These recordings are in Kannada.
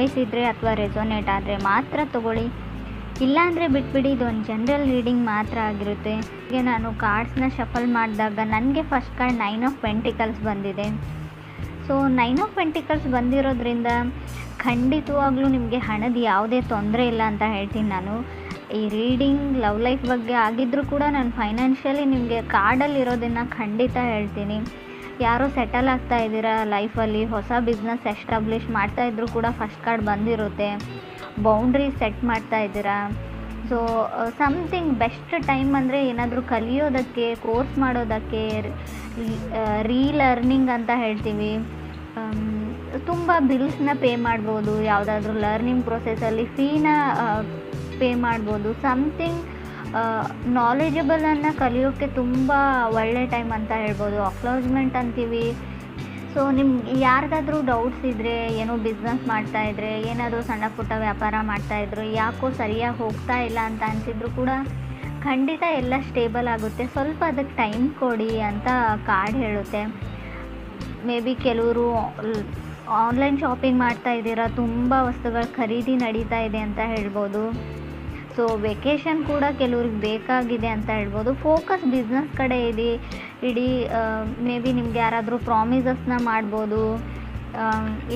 ಚಾಯ್ಸ್ ಇದ್ದರೆ ಅಥವಾ ರೆಸೊನೇಟ್ ಆದರೆ ಮಾತ್ರ ತೊಗೊಳ್ಳಿ, ಇಲ್ಲಾಂದರೆ ಬಿಟ್ಬಿಡಿ. ಇದೊಂದು ಜನರಲ್ ರೀಡಿಂಗ್ ಮಾತ್ರ ಆಗಿರುತ್ತೆ. ಹೀಗೆ ನಾನು ಕಾರ್ಡ್ಸ್ನ ಶಫಲ್ ಮಾಡಿದಾಗ ನನಗೆ ಫಸ್ಟ್ ಕಾರ್ಡ್ 9 ಆಫ್ ಪೆಂಟಿಕಲ್ಸ್ ಬಂದಿದೆ. ಸೊ 9 ಆಫ್ ಪೆಂಟಿಕಲ್ಸ್ ಬಂದಿರೋದ್ರಿಂದ ಖಂಡಿತವಾಗ್ಲೂ ನಿಮಗೆ ಹಣದ ಯಾವುದೇ ತೊಂದರೆ ಇಲ್ಲ ಅಂತ ಹೇಳ್ತೀನಿ ನಾನು. ಈ ರೀಡಿಂಗ್ ಲವ್ ಲೈಫ್ ಬಗ್ಗೆ ಆಗಿದ್ದರೂ ಕೂಡ ನಾನು ಫೈನಾನ್ಷಿಯಲಿ ನಿಮಗೆ ಕಾರ್ಡಲ್ಲಿ ಇರೋದನ್ನು ಖಂಡಿತ ಹೇಳ್ತೀನಿ. ಯಾರೋ ಸೆಟಲ್ ಆಗ್ತಾ ಇದ್ದೀರಾ ಲೈಫಲ್ಲಿ, ಹೊಸ ಬಿಸ್ನೆಸ್ ಎಸ್ಟಾಬ್ಲಿಷ್ ಮಾಡ್ತಾಯಿದ್ರು ಕೂಡ ಫಸ್ಟ್ ಕಾರ್ಡ್ ಬಂದಿರುತ್ತೆ. ಬೌಂಡ್ರಿ ಸೆಟ್ ಮಾಡ್ತಾ ಇದ್ದೀರಾ. ಸೊ ಸಮಥಿಂಗ್ ಬೆಸ್ಟ್ ಟೈಮ್ ಅಂದರೆ ಏನಾದರೂ ಕಲಿಯೋದಕ್ಕೆ, ಕೋರ್ಸ್ ಮಾಡೋದಕ್ಕೆ, ರೀಲರ್ನಿಂಗ್ ಅಂತ ಹೇಳ್ತೀವಿ. ತುಂಬ ಬಿಲ್ಸ್ನ ಪೇ ಮಾಡ್ಬೋದು, ಯಾವುದಾದ್ರೂ ಲರ್ನಿಂಗ್ ಪ್ರೊಸೆಸಲ್ಲಿ ಫೀನ ಪೇ ಮಾಡ್ಬೋದು. ಸಮಥಿಂಗ್ ನಾಲೆಜಬಲನ್ನು ಕಲಿಯೋಕ್ಕೆ ತುಂಬ ಒಳ್ಳೆ ಟೈಮ್ ಅಂತ ಹೇಳ್ಬೋದು. ಅಕ್ನಾಲಜ್ಮೆಂಟ್ ಅಂತೀವಿ. ಸೊ ನಿಮ್ಗೆ ಯಾರಿಗಾದ್ರೂ ಡೌಟ್ಸ್ ಇದ್ದರೆ, ಏನೋ ಬಿಸ್ನೆಸ್ ಮಾಡ್ತಾಯಿದ್ರೆ, ಏನಾದರೂ ಸಣ್ಣ ಪುಟ್ಟ ವ್ಯಾಪಾರ ಮಾಡ್ತಾಯಿದ್ರು, ಯಾಕೋ ಸರಿಯಾಗಿ ಹೋಗ್ತಾ ಇಲ್ಲ ಅಂತ ಅನಿಸಿದ್ರು ಕೂಡ ಖಂಡಿತ ಎಲ್ಲ ಸ್ಟೇಬಲ್ ಆಗುತ್ತೆ. ಸ್ವಲ್ಪ ಅದಕ್ಕೆ ಟೈಮ್ ಕೊಡಿ ಅಂತ ಕಾರ್ಡ್ ಹೇಳುತ್ತೆ. ಮೇ ಬಿ ಕೆಲವರು ಆನ್ಲೈನ್ ಶಾಪಿಂಗ್ ಮಾಡ್ತಾ ಇದ್ದೀರಾ, ತುಂಬ ವಸ್ತುಗಳ ಖರೀದಿ ನಡೀತಾ ಇದೆ ಅಂತ ಹೇಳ್ಬೋದು. ಸೊ ವೆಕೇಷನ್ ಕೂಡ ಕೆಲವ್ರಿಗೆ ಬೇಕಾಗಿದೆ ಅಂತ ಹೇಳ್ಬೋದು. ಫೋಕಸ್ ಬಿಸ್ನೆಸ್ ಕಡೆ ಇಡೀ ಮೇ ಬಿ ನಿಮ್ಗೆ ಯಾರಾದರೂ ಪ್ರಾಮಿಸಸ್ನ ಮಾಡ್ಬೋದು,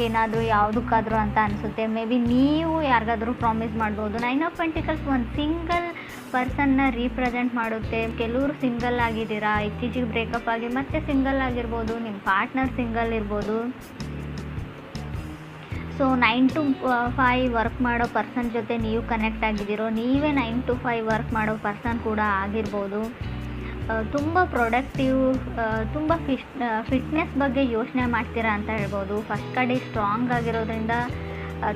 ಏನಾದರೂ ಯಾವುದಕ್ಕಾದರೂ ಅಂತ ಅನಿಸುತ್ತೆ. ಮೇ ಬಿ ನೀವು ಯಾರಿಗಾದ್ರೂ ಪ್ರಾಮಿಸ್ ಮಾಡ್ಬೋದು. 9 ಆಫ್ ಪೆಂಟಿಕಲ್ಸ್ ಒಂದು ಸಿಂಗಲ್ ಪರ್ಸನ್ನ ರೀಪ್ರೆಸೆಂಟ್ ಮಾಡುತ್ತೆ. ಕೆಲವರು ಸಿಂಗಲ್ ಆಗಿದ್ದೀರಾ, ಇತ್ತೀಚೆಗೆ ಬ್ರೇಕಪ್ ಆಗಿ ಮತ್ತೆ ಸಿಂಗಲ್ ಆಗಿರ್ಬೋದು, ನಿಮ್ಮ ಪಾರ್ಟ್ನರ್ ಸಿಂಗಲ್ ಇರ್ಬೋದು. ಸೊ 9 to 5 ವರ್ಕ್ ಮಾಡೋ ಪರ್ಸನ್ ಜೊತೆ ನೀವು ಕನೆಕ್ಟ್ ಆಗಿದ್ದೀರೋ, ನೀವೇ 9 to 5 ವರ್ಕ್ ಮಾಡೋ ಪರ್ಸನ್ ಕೂಡ ಆಗಿರ್ಬೋದು. ತುಂಬ ಪ್ರೊಡಕ್ಟಿವ್, ತುಂಬ ಫಿಟ್ನೆಸ್ ಬಗ್ಗೆ ಯೋಚನೆ ಮಾಡ್ತೀರಾ ಅಂತ ಹೇಳ್ಬೋದು. ಫಸ್ಟ್ ಕಾರ್ಡ್ ಸ್ಟ್ರಾಂಗ್ ಆಗಿರೋದ್ರಿಂದ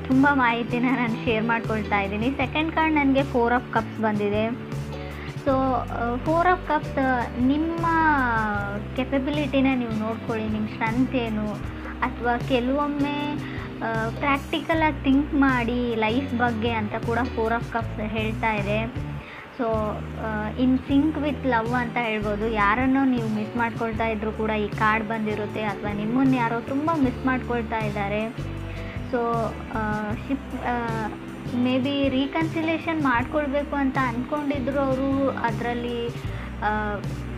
ತುಂಬ ಮಾಹಿತಿನ ನಾನು ಶೇರ್ ಮಾಡ್ಕೊಳ್ತಾ ಇದ್ದೀನಿ. ಸೆಕೆಂಡ್ ಕಾರ್ಡ್ ನನಗೆ 4 ಆಫ್ ಕಪ್ಸ್ ಬಂದಿದೆ. ಸೊ 4 ಆಫ್ ಕಪ್ಸ್ ನಿಮ್ಮ ಕೆಪಬಿಲಿಟಿನ ನೀವು ನೋಡ್ಕೊಳ್ಳಿ, ನಿಮ್ಮ ಸ್ಟ್ರೆಂತ್ ಏನು, ಅಥವಾ ಕೆಲವೊಮ್ಮೆ ಪ್ರಾಕ್ಟಿಕಲಾಗಿ ಥಿಂಕ್ ಮಾಡಿ ಲೈಫ್ ಬಗ್ಗೆ ಅಂತ ಕೂಡ 4 ಆಫ್ ಕಪ್ಸ್ ಹೇಳ್ತಾ ಇದೆ. So in sync with love ಅಂತ ಹೇಳ್ಬೋದು. ಯಾರನ್ನೋ ನೀವು ಮಿಸ್ ಮಾಡ್ಕೊಳ್ತಾ ಇದ್ದರೂ ಕೂಡ ಈ ಕಾರ್ಡ್ ಬಂದಿರುತ್ತೆ, ಅಥವಾ ನಿಮ್ಮನ್ನು ಯಾರೋ ತುಂಬ ಮಿಸ್ ಮಾಡ್ಕೊಳ್ತಾ ಇದ್ದಾರೆ. ಸೊ ಮೇ ಬಿ ರೀಕನ್ಸಿಲೇಷನ್ ಮಾಡ್ಕೊಳ್ಬೇಕು ಅಂತ ಅಂದ್ಕೊಂಡಿದ್ರು, ಅವರು ಅದರಲ್ಲಿ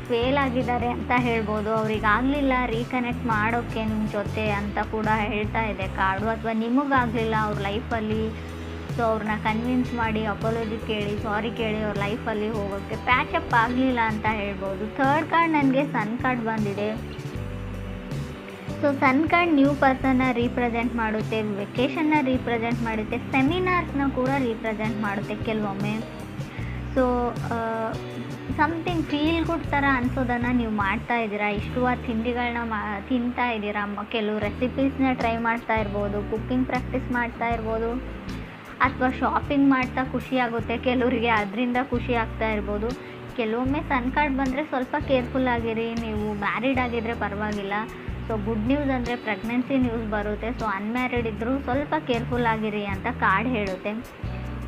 ಫೇಲ್ ಆಗಿದ್ದಾರೆ ಅಂತ ಹೇಳ್ಬೋದು. ಅವ್ರಿಗೆ ಆಗಲಿಲ್ಲ ರೀಕನೆಕ್ಟ್ ಮಾಡೋಕ್ಕೆ ನಿಮ್ಮ ಜೊತೆ ಅಂತ ಕೂಡ ಹೇಳ್ತಾ ಇದೆ ಕಾರ್ಡು. ಅಥವಾ ನಿಮಗಾಗಲಿಲ್ಲ ಅವ್ರ ಲೈಫಲ್ಲಿ, ಸೊ ಅವ್ರನ್ನ ಕನ್ವಿನ್ಸ್ ಮಾಡಿ ಅಪಾಲಜಿ ಕೇಳಿ, ಸಾರಿ ಕೇಳಿ ಅವ್ರ ಲೈಫಲ್ಲಿ ಹೋಗೋಕ್ಕೆ ಪ್ಯಾಚಪ್ ಆಗಲಿಲ್ಲ ಅಂತ ಹೇಳ್ಬೋದು. ಥರ್ಡ್ ಕಾರ್ಡ್ ನನಗೆ ಸನ್ ಕಾರ್ಡ್ ಬಂದಿದೆ. ಸೊ ಸನ್ ಕಾರ್ಡ್ ನ್ಯೂ ಪರ್ಸನ್ನ ರೀಪ್ರೆಸೆಂಟ್ ಮಾಡುತ್ತೆ, ವೆಕೇಷನ್ನ ರೀಪ್ರೆಸೆಂಟ್ ಮಾಡುತ್ತೆ, ಸೆಮಿನಾರ್ಸ್ನ ಕೂಡ ರೀಪ್ರೆಸೆಂಟ್ ಮಾಡುತ್ತೆ ಕೆಲವೊಮ್ಮೆ. ಸೊ ಸಮಥಿಂಗ್ ಫೀಲ್ ಗುಡ್ ಥರ ಅನಿಸೋದನ್ನು ನೀವು ಮಾಡ್ತಾ ಇದ್ದೀರಾ. ಇಷ್ಟವಾದ ತಿಂಡಿಗಳನ್ನ ತಿಂತಾ ಇದ್ದೀರಾ. ಕೆಲವು ರೆಸಿಪೀಸ್ನ ಟ್ರೈ ಮಾಡ್ತಾ ಇರ್ಬೋದು, ಕುಕ್ಕಿಂಗ್ ಪ್ರಾಕ್ಟೀಸ್ ಮಾಡ್ತಾ ಇರ್ಬೋದು, ಅಥವಾ ಶಾಪಿಂಗ್ ಮಾಡ್ತಾ ಖುಷಿಯಾಗುತ್ತೆ ಕೆಲವರಿಗೆ, ಅದರಿಂದ ಖುಷಿ ಆಗ್ತಾ ಇರ್ಬೋದು. ಕೆಲವೊಮ್ಮೆ ಸನ್ ಕಾರ್ಡ್ ಬಂದರೆ ಸ್ವಲ್ಪ ಕೇರ್ಫುಲ್ ಆಗಿರಿ. ನೀವು ಮ್ಯಾರಿಡ್ ಆಗಿದ್ದರೆ ಪರವಾಗಿಲ್ಲ. ಸೊ ಗುಡ್ ನ್ಯೂಸ್ ಅಂದರೆ ಪ್ರೆಗ್ನೆನ್ಸಿ ನ್ಯೂಸ್ ಬರುತ್ತೆ. ಸೊ ಅನ್ಮ್ಯಾರಿಡ್ ಇದ್ದರೂ ಸ್ವಲ್ಪ ಕೇರ್ಫುಲ್ ಆಗಿರಿ ಅಂತ ಕಾರ್ಡ್ ಹೇಳುತ್ತೆ.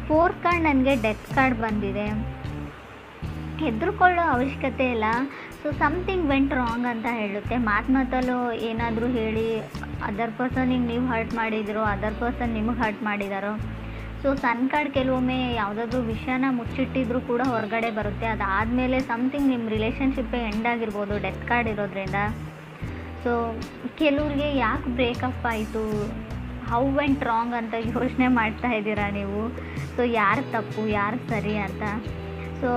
ಫೋರ್ತ್ ಕಾರ್ಡ್ ನನಗೆ ಡೆತ್ ಕಾರ್ಡ್ ಬಂದಿದೆ. ಹೆದರ್ಕೊಳ್ಳೋ ಅವಶ್ಯಕತೆ ಇಲ್ಲ. ಸೊ ಸಮಥಿಂಗ್ ವೆಂಟ್ ರಾಂಗ್ ಅಂತ ಹೇಳುತ್ತೆ. ಮಾತಲ್ಲೂ ಏನಾದರೂ ಹೇಳಿ ಅದರ್ ಪರ್ಸನಿಗೆ ನೀವು ಹರ್ಟ್ ಮಾಡಿದಿರೋ, ಅದರ್ ಪರ್ಸನ್ ನಿಮಗೆ ಹರ್ಟ್ ಮಾಡಿದಾರೋ. ಸೊ ಸನ್ ಕಾರ್ಡ್ ಕೆಲವೊಮ್ಮೆ ಯಾವುದಾದ್ರೂ ವಿಷಯನ ಮುಚ್ಚಿಟ್ಟಿದ್ರೂ ಕೂಡ ಹೊರಗಡೆ ಬರುತ್ತೆ. ಅದಾದಮೇಲೆ ಸಮಥಿಂಗ್ ನಿಮ್ಮ ರಿಲೇಷನ್ಶಿಪ್ಪೇ ಎಂಡ್ ಆಗಿರ್ಬೋದು ಡೆತ್ ಕಾರ್ಡ್ ಇರೋದ್ರಿಂದ. ಸೊ ಕೆಲವ್ರಿಗೆ ಯಾಕೆ ಬ್ರೇಕಪ್ ಆಯಿತು, ಹೌ ವೆಂಟ್ ರಾಂಗ್ ಅಂತ ಯೋಚನೆ ಮಾಡ್ತಾ ಇದ್ದೀರಾ ನೀವು. ಸೊ ಯಾರು ತಪ್ಪು ಯಾರು ಸರಿ ಅಂತ. ಸೊ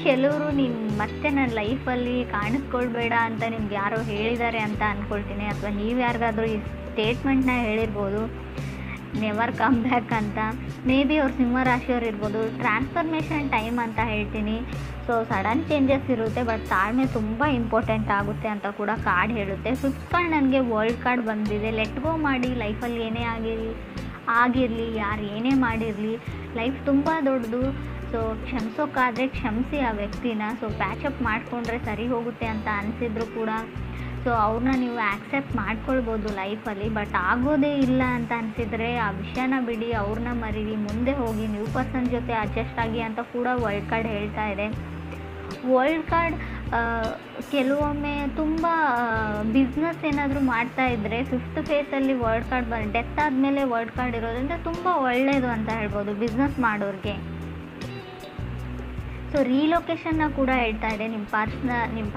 ಕೆಲವರು ನೀನು ಮತ್ತೆ ನನ್ನ ಲೈಫಲ್ಲಿ ಕಾಣಿಸ್ಕೊಳ್ಬೇಡ ಅಂತ ನಿಮ್ಗೆ ಯಾರೋ ಹೇಳಿದ್ದಾರೆ ಅಂತ ಅಂದ್ಕೊಳ್ತೀನಿ. ಅಥವಾ ನೀವು ಯಾರಿಗಾದ್ರೂ ಈ ಸ್ಟೇಟ್ಮೆಂಟ್ನ ಹೇಳಿರ್ಬೋದು, ನೆವರ್ ಕಮ್ ಬ್ಯಾಕ್ ಅಂತ. ಮೇ ಬಿ ಅವ್ರು ಸಿಂಹರಾಶಿಯವ್ರು ಇರ್ಬೋದು. ಟ್ರಾನ್ಸ್ಫರ್ಮೇಷನ್ ಟೈಮ್ ಅಂತ ಹೇಳ್ತೀನಿ. ಸೊ ಸಡನ್ ಚೇಂಜಸ್ ಇರುತ್ತೆ, ಬಟ್ ತಾಳ್ಮೆ ತುಂಬ ಇಂಪಾರ್ಟೆಂಟ್ ಆಗುತ್ತೆ ಅಂತ ಕೂಡ ಕಾರ್ಡ್ ಹೇಳುತ್ತೆ. ಫಿಫ್ತ್ ಕಾರ್ಡ್ ನನಗೆ ವರ್ಲ್ಡ್ ಕಾರ್ಡ್ ಬಂದಿದೆ. ಲೆಟ್ ಗೋ ಮಾಡಿ. ಲೈಫಲ್ಲಿ ಏನೇ ಆಗಿರಲಿ, ಯಾರು ಏನೇ ಮಾಡಿರಲಿ, ಲೈಫ್ ತುಂಬ ದೊಡ್ಡದು. ಸೊ ಕ್ಷಮಿಸೋಕ್ಕಾದರೆ ಕ್ಷಮಿಸಿ ಆ ವ್ಯಕ್ತಿನ. ಸೊ ಪ್ಯಾಚಪ್ ಮಾಡಿಕೊಂಡ್ರೆ ಸರಿ ಹೋಗುತ್ತೆ ಅಂತ ಅನಿಸಿದ್ರು ಕೂಡ ಸೊ ಅವ್ರನ್ನ ನೀವು ಆ್ಯಕ್ಸೆಪ್ಟ್ ಮಾಡ್ಕೊಳ್ಬೋದು ಲೈಫಲ್ಲಿ. ಬಟ್ ಆಗೋದೇ ಇಲ್ಲ ಅಂತ ಅನಿಸಿದರೆ ಆ ವಿಷಯನ ಬಿಡಿ, ಅವ್ರನ್ನ ಮರೀರಿ, ಮುಂದೆ ಹೋಗಿ, ನ್ಯೂ ಪರ್ಸನ್ ಜೊತೆ ಅಡ್ಜಸ್ಟ್ ಆಗಿ ಅಂತ ಕೂಡ ವರ್ಲ್ಡ್ ಕಾರ್ಡ್ ಹೇಳ್ತಾ ಇದೆ. ವರ್ಲ್ಡ್ ಕಾರ್ಡ್ ಕೆಲವೊಮ್ಮೆ ತುಂಬ ಬಿಸ್ನೆಸ್ ಏನಾದರೂ ಮಾಡ್ತಾ ಇದ್ದರೆ ಫಿಫ್ತ್ ಫೇಸಲ್ಲಿ ವರ್ಲ್ಡ್ ಕಾರ್ಡ್ ಡೆತ್ ಆದಮೇಲೆ ವರ್ಲ್ಡ್ ಕಾರ್ಡ್ ಇರೋದ್ರಿಂದ ತುಂಬ ಒಳ್ಳೆಯದು ಅಂತ ಹೇಳ್ಬೋದು ಬಿಸ್ನೆಸ್ ಮಾಡೋರಿಗೆ. ಸೊ ರೀಲೊಕೇಶನ್ನ ಕೂಡ ಹೇಳ್ತಾ ಇದೆ. ನಿಮ್ಮ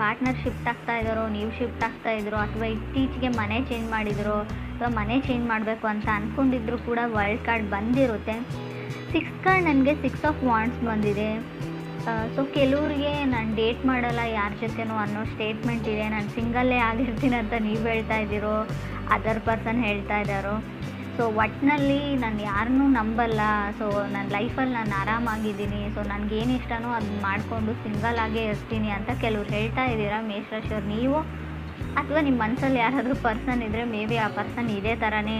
ಪಾರ್ಟ್ನರ್ ಶಿಫ್ಟ್ ಆಗ್ತಾ ಇದ್ದಾರೋ, ನೀವು ಶಿಫ್ಟ್ ಆಗ್ತಾ ಇದ್ರೋ, ಅಥವಾ ಇತ್ತೀಚೆಗೆ ಮನೆ ಚೇಂಜ್ ಮಾಡಿದಿರೋ, ಅಥವಾ ಮನೆ ಚೇಂಜ್ ಮಾಡಬೇಕು ಅಂತ ಅಂದ್ಕೊಂಡಿದ್ರು ಕೂಡ ವರ್ಲ್ಡ್ ಕಾರ್ಡ್ ಬಂದಿರುತ್ತೆ. 6 ಕಾರ್ಡ್ ನನಗೆ 6 ಆಫ್ ವಾಂಡ್ಸ್ ಬಂದಿದೆ. ಸೊ ಕೆಲವ್ರಿಗೆ ನಾನು ಡೇಟ್ ಮಾಡಲ್ಲ ಯಾರ ಜೊತೆನೂ ಅನ್ನೋ ಸ್ಟೇಟ್ಮೆಂಟ್ ಇದೆ. ನಾನು ಸಿಂಗಲ್ಲೇ ಆಗಿರ್ತೀನಿ ಅಂತ ನೀವು ಹೇಳ್ತಾ ಇದ್ದೀರೋ, ಅದರ್ ಪರ್ಸನ್ ಹೇಳ್ತಾ ಇದ್ದಾರೋ. ಸೊ ಒಟ್ಟಿನಲ್ಲಿ ನಾನು ಯಾರನ್ನೂ ನಂಬಲ್ಲ. ಸೊ ನನ್ನ ಲೈಫಲ್ಲಿ ನಾನು ಆರಾಮಾಗಿದ್ದೀನಿ. ಸೊ ನನಗೇನು ಇಷ್ಟನೋ ಅದನ್ನ ಮಾಡಿಕೊಂಡು ಸಿಂಗಲ್ ಆಗೇ ಇರ್ತೀನಿ ಅಂತ ಕೆಲವ್ರು ಹೇಳ್ತಾ ಇದ್ದೀರಾ. ಮೇಷರಾಶಿಯವ್ರು ನೀವು ಅಥವಾ ನಿಮ್ಮ ಮನಸ್ಸಲ್ಲಿ ಯಾರಾದರೂ ಪರ್ಸನ್ ಇದ್ದರೆ ಮೇ ಬಿ ಆ ಪರ್ಸನ್ ಇದೇ ಥರನೇ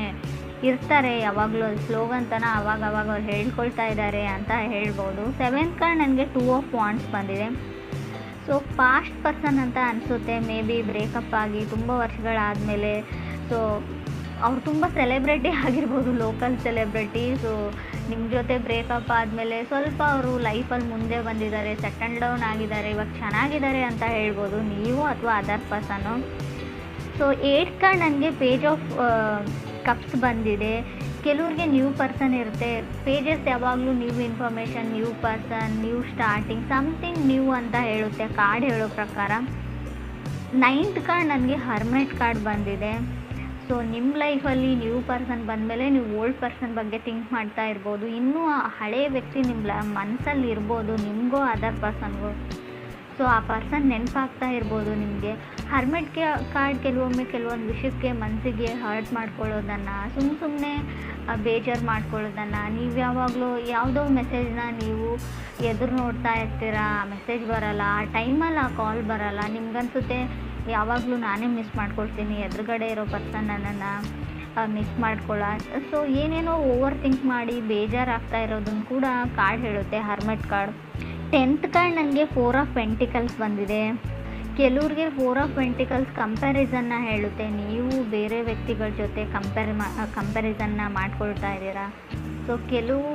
ಇರ್ತಾರೆ ಯಾವಾಗಲೂ. ಅದು ಸ್ಲೋಗನ್ ತನ ಅವಾಗ ಅವ್ರು ಹೇಳ್ಕೊಳ್ತಾ ಇದ್ದಾರೆ ಅಂತ ಹೇಳ್ಬೋದು. 7th ಕಾರ್ಡ್ ನನಗೆ 2 ಆಫ್ ವಾಂಡ್ಸ್ ಬಂದಿದೆ. ಸೊ ಪಾಸ್ಟ್ ಪರ್ಸನ್ ಅಂತ ಅನಿಸುತ್ತೆ. ಮೇ ಬಿ ಬ್ರೇಕಪ್ ಆಗಿ ತುಂಬ ವರ್ಷಗಳಾದಮೇಲೆ ಸೊ ಅವ್ರು ತುಂಬ ಸೆಲೆಬ್ರಿಟಿ ಆಗಿರ್ಬೋದು, ಲೋಕಲ್ ಸೆಲೆಬ್ರಿಟಿ. ಸೊ ನಿಮ್ಮ ಜೊತೆ ಬ್ರೇಕಪ್ ಆದಮೇಲೆ ಸ್ವಲ್ಪ ಅವರು ಲೈಫಲ್ಲಿ ಮುಂದೆ ಬಂದಿದ್ದಾರೆ, ಸೆಟಲ್ ಡೌನ್ ಆಗಿದ್ದಾರೆ, ಇವಾಗ ಚೆನ್ನಾಗಿದ್ದಾರೆ ಅಂತ ಹೇಳ್ಬೋದು ನೀವು ಅಥವಾ ಅದರ್ ಪರ್ಸನ್ನು. ಸೊ 8th ಕಾರ್ಡ್ ನನಗೆ ಪೇಜ್ ಆಫ್ ಕಪ್ಸ್ ಬಂದಿದೆ. ಕೆಲವ್ರಿಗೆ ನ್ಯೂ ಪರ್ಸನ್ ಇರುತ್ತೆ. ಪೇಜಸ್ ಯಾವಾಗಲೂ new information, new person, new starting, something new ಅಂತ ಹೇಳುತ್ತೆ ಕಾರ್ಡ್ ಹೇಳೋ ಪ್ರಕಾರ. 9th ಕಾರ್ಡ್ ನನಗೆ ಹರ್ಮೆಟ್ ಕಾರ್ಡ್ ಬಂದಿದೆ. ಸೊ ನಿಮ್ಮ ಲೈಫಲ್ಲಿ ನ್ಯೂ ಪರ್ಸನ್ ಬಂದಮೇಲೆ ನೀವು ಓಲ್ಡ್ ಪರ್ಸನ್ ಬಗ್ಗೆ ಥಿಂಕ್ ಮಾಡ್ತಾ ಇರ್ಬೋದು. ಇನ್ನೂ ಆ ಹಳೆಯ ವ್ಯಕ್ತಿ ನಿಮ್ಮ ಮನಸ್ಸಲ್ಲಿ ಇರ್ಬೋದು, ನಿಮಗೋ ಅದರ್ ಪರ್ಸನ್ಗೋ. ಸೊ ಆ ಪರ್ಸನ್ ನೆನಪಾಗ್ತಾ ಇರ್ಬೋದು ನಿಮಗೆ. ಹರ್ಮೆಟ್ ಕಾರ್ಡ್ ಕೆಲವೊಂದು ವಿಷಯಕ್ಕೆ ಮನಸ್ಸಿಗೆ ಹರ್ಟ್ ಮಾಡ್ಕೊಳ್ಳೋದನ್ನು, ಸುಮ್ಮನೆ ಬೇಜಾರು ಮಾಡ್ಕೊಳ್ಳೋದನ್ನು, ನೀವು ಯಾವಾಗಲೂ ಯಾವುದೋ ಮೆಸೇಜ್ನ ನೀವು ಎದುರು ನೋಡ್ತಾ ಇರ್ತೀರಾ, ಮೆಸೇಜ್ ಬರೋಲ್ಲ, ಆ ಟೈಮಲ್ಲಿ ಆ ಕಾಲ್ ಬರೋಲ್ಲ, ನಿಮ್ಗನ್ಸುತ್ತೆ ಯಾವಾಗಲೂ ನಾನೇ ಮಿಸ್ ಮಾಡ್ಕೊಳ್ತೀನಿ, ಎದುರುಗಡೆ ಇರೋ ಪರ್ಸನ್ ನನ್ನನ್ನು ಮಿಸ್ ಮಾಡ್ಕೊಳ್ಳ. ಸೊ ಏನೇನೋ ಓವರ್ ಥಿಂಕ್ ಮಾಡಿ ಬೇಜಾರಾಗ್ತಾ ಇರೋದನ್ನು ಕೂಡ ಕಾರ್ಡ್ ಹೇಳುತ್ತೆ ಹರ್ಮೆಟ್ ಕಾರ್ಡ್. 10th ಕಾರ್ಡ್ ನನಗೆ 4 ಆಫ್ ಪೆಂಟಿಕಲ್ಸ್ ಬಂದಿದೆ. ಕೆಲವ್ರಿಗೆ 4 ಆಫ್ ಪೆಂಟಿಕಲ್ಸ್ ಕಂಪ್ಯಾರಿಸನ್ನ ಹೇಳುತ್ತೆ. ನೀವು ಬೇರೆ ವ್ಯಕ್ತಿಗಳ ಜೊತೆ ಕಂಪ್ಯಾರಿಸನ್ನ ಮಾಡ್ಕೊಳ್ತಾ ಇದ್ದೀರಾ. ಸೊ ಕೆಲವು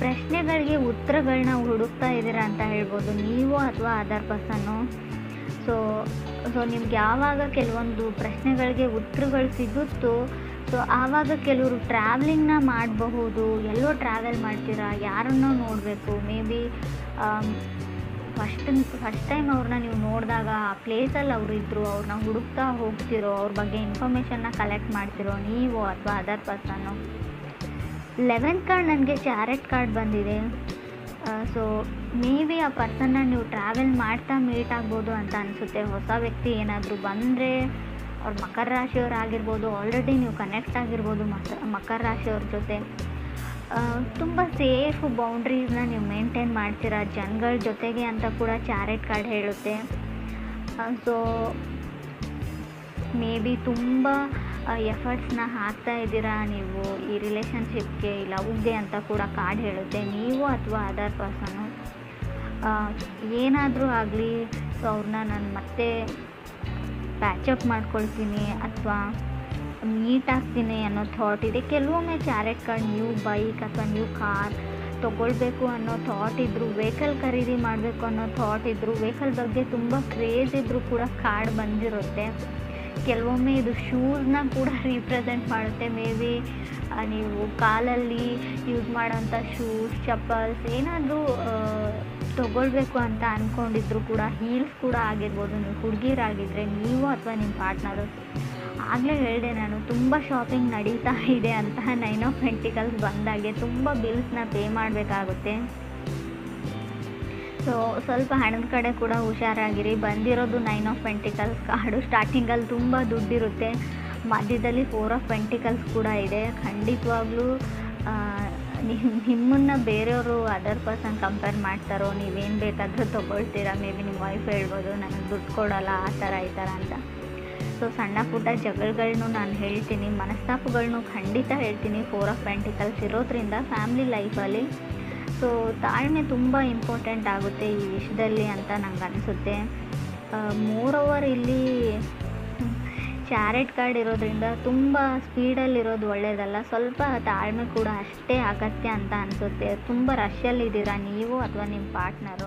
ಪ್ರಶ್ನೆಗಳಿಗೆ ಉತ್ತರಗಳನ್ನ ಹುಡುಕ್ತಾ ಇದ್ದೀರಾ ಅಂತ ಹೇಳ್ಬೋದು ನೀವು ಅಥವಾ ಅದರ್ ಪರ್ಸನ್ನು. ಸೊ ನಿಮ್ಗೆ ಯಾವಾಗ ಕೆಲವೊಂದು ಪ್ರಶ್ನೆಗಳಿಗೆ ಉತ್ತರಗಳು ಸಿಗುತ್ತೋ ಸೊ ಆವಾಗ ಕೆಲವರು ಟ್ರಾವೆಲಿಂಗ್ನ ಮಾಡಬಹುದು. ಎಲ್ಲೋ ಟ್ರಾವೆಲ್ ಮಾಡ್ತೀರಾ, ಯಾರನ್ನೋ ನೋಡಬೇಕು, ಮೇ ಬಿ ಫಸ್ಟ್ ಟೈಮ್ ಅವ್ರನ್ನ ನೀವು ನೋಡಿದಾಗ ಆ ಪ್ಲೇಸಲ್ಲಿ ಅವರು ಇದ್ದರು, ಅವ್ರನ್ನ ಹುಡುಕ್ತಾ ಹೋಗ್ತಿರೋ, ಅವ್ರ ಬಗ್ಗೆ ಇನ್ಫಾರ್ಮೇಷನ್ನ ಕಲೆಕ್ಟ್ ಮಾಡ್ತಿರೋ ನೀವು ಅಥವಾ ಅದರ್ ಪರ್ಸನ್ನು. 11th ಕಾರ್ಡ್ ನನಗೆ ಚಾರೆಟ್ ಕಾರ್ಡ್ ಬಂದಿದೆ. ಸೊ ಮೇ ಬಿ ಆ ಪರ್ಸನ್ನ ನೀವು ಟ್ರಾವೆಲ್ ಮಾಡ್ತಾ ಮೀಟ್ ಆಗ್ಬೋದು ಅಂತ ಅನಿಸುತ್ತೆ. ಹೊಸ ವ್ಯಕ್ತಿ ಏನಾದರೂ ಬಂದರೆ ಅವ್ರು ಮಕರ ರಾಶಿಯವ್ರು ಆಗಿರ್ಬೋದು, ಆಲ್ರೆಡಿ ನೀವು ಕನೆಕ್ಟ್ ಆಗಿರ್ಬೋದು ಮಕರ ರಾಶಿಯವ್ರ ಜೊತೆ. ತುಂಬ ಸೇಫ್ ಬೌಂಡ್ರೀಸ್ನ ನೀವು ಮೇಂಟೈನ್ ಮಾಡ್ತೀರಾ ಜನಗಳ ಜೊತೆಗೆ ಅಂತ ಕೂಡ ಚಾರೆಟ್ ಕಾರ್ಡ್ ಹೇಳುತ್ತೆ. ಸೊ ಮೇ ಬಿ ತುಂಬ ಎಫರ್ಟ್ಸ್ನ ಹಾಕ್ತಾ ಇದ್ದೀರಾ ನೀವು ಈ ರಿಲೇಷನ್ಶಿಪ್ಗೆ, ಲವ್ಗೆ ಅಂತ ಕೂಡ ಕಾರ್ಡ್ ಹೇಳುತ್ತೆ ನೀವು ಅಥವಾ ಅದರ್ ಪರ್ಸನ್ನು. ಏನಾದರೂ ಆಗಲಿ ಸೊ ಅವ್ರನ್ನ ನಾನು ಮತ್ತೆ ಪ್ಯಾಚಪ್ ಮಾಡ್ಕೊಳ್ತೀನಿ ಅಥವಾ ಮೀಟ್ ಆಗ್ತೀನಿ ಅನ್ನೋ ಥಾಟ್ ಇದೆ. ಕೆಲವೊಮ್ಮೆ ಚಾರೆಟ್ ಕಾರ್ಡ್ ನ್ಯೂ ಬೈಕ್ ಅಥವಾ ನ್ಯೂ ಕಾರ್ ತೊಗೊಳ್ಬೇಕು ಅನ್ನೋ ಥಾಟ್ ಇದ್ದರೂ, ವೆಹಿಕಲ್ ಖರೀದಿ ಮಾಡಬೇಕು ಅನ್ನೋ ಥಾಟ್ ಇದ್ದರೂ, ವೆಹಿಕಲ್ ಬಗ್ಗೆ ತುಂಬ ಕ್ರೇಜ್ ಇದ್ದರೂ ಕೂಡ ಕಾರ್ಡ್ ಬಂದಿರುತ್ತೆ. ಕೆಲವೊಮ್ಮೆ ಇದು ಶೂಸ್ನ ಕೂಡ ರೀಪ್ರೆಸೆಂಟ್ ಮಾಡುತ್ತೆ. ಮೇ ಬಿ ನೀವು ಕಾಲಲ್ಲಿ ಯೂಸ್ ಮಾಡೋಂಥ ಶೂಸ್, ಚಪ್ಪಲ್ಸ್ ಏನಾದರೂ ತೊಗೊಳ್ಬೇಕು ಅಂತ ಅಂದ್ಕೊಂಡಿದ್ರು ಕೂಡ, ಹೀಲ್ಸ್ ಕೂಡ ಆಗಿರ್ಬೋದು. ನೀವು ಹುಡುಗಿರಾಗಿದ್ದರೆ ನೀವು ಅಥವಾ ನಿಮ್ಮ ಪಾರ್ಟ್ನರು. ಆಗಲೇ ಹೇಳಿದೆ ನಾನು, ತುಂಬ ಶಾಪಿಂಗ್ ನಡೀತಾ ಇದೆ ಅಂತ. 9 ಆಫ್ ಪೆಂಟಿಕಲ್ಸ್ ಬಂದಾಗೆ ತುಂಬ ಬಿಲ್ಸ್ನ ಪೇ ಮಾಡಬೇಕಾಗುತ್ತೆ. ಸೊ ಸ್ವಲ್ಪ ಹಣದ ಕಡೆ ಕೂಡ ಹುಷಾರಾಗಿರಿ. ಬಂದಿರೋದು 9 ಆಫ್ ಪೆಂಟಿಕಲ್ಸ್ ಕಾರ್ಡು. ಸ್ಟಾರ್ಟಿಂಗಲ್ಲಿ ತುಂಬ ದುಡ್ಡಿರುತ್ತೆ, ಮಧ್ಯದಲ್ಲಿ 4 ಆಫ್ ಪೆಂಟಿಕಲ್ಸ್ ಕೂಡ ಇದೆ. ಖಂಡಿತವಾಗ್ಲೂ ನಿಮ್ಮನ್ನು ಬೇರೆಯವರು ಅದರ್ ಪರ್ಸನ್ ಕಂಪೇರ್ ಮಾಡ್ತಾರೋ, ನೀವೇನು ಬೇಕಾದರೂ ತೊಗೊಳ್ತೀರಾ. ಮೇ ಬಿ ನಿಮ್ಮ ವೈಫ್ ಹೇಳ್ಬೋದು ನನಗೆ ದುಡ್ಡು ಕೊಡೋಲ್ಲ ಆ ಥರ ಈ ಥರ ಅಂತ. ಸೊ ಸಣ್ಣ ಪುಟ್ಟ ಜಗಳಗಳನ್ನೂ ನಾನು ಹೇಳ್ತೀನಿ, ಮನಸ್ತಾಪಗಳನ್ನೂ ಖಂಡಿತ ಹೇಳ್ತೀನಿ 4 ಆಫ್ ಪೆಂಟಿಕಲ್ಸ್ ಇರೋದ್ರಿಂದ ಫ್ಯಾಮಿಲಿ ಲೈಫಲ್ಲಿ. ಸೊ ತಾಳ್ಮೆ ತುಂಬ ಇಂಪಾರ್ಟೆಂಟ್ ಆಗುತ್ತೆ ಈ ವಿಷಯದಲ್ಲಿ ಅಂತ ನಂಗೆ ಅನಿಸುತ್ತೆ. ಮೋರೋವರ್ ಇಲ್ಲಿ ಚಾರೆಟ್ ಕಾರ್ಡ್ ಇರೋದ್ರಿಂದ ತುಂಬ ಸ್ಪೀಡಲ್ಲಿರೋದು ಒಳ್ಳೆಯದಲ್ಲ, ಸ್ವಲ್ಪ ತಾಳ್ಮೆ ಕೂಡ ಅಷ್ಟೇ ಅಗತ್ಯ ಅಂತ ಅನಿಸುತ್ತೆ. ತುಂಬ ರಶ್ಯಲ್ಲಿದ್ದೀರಾ ನೀವು ಅಥವಾ ನಿಮ್ಮ ಪಾರ್ಟ್ನರು.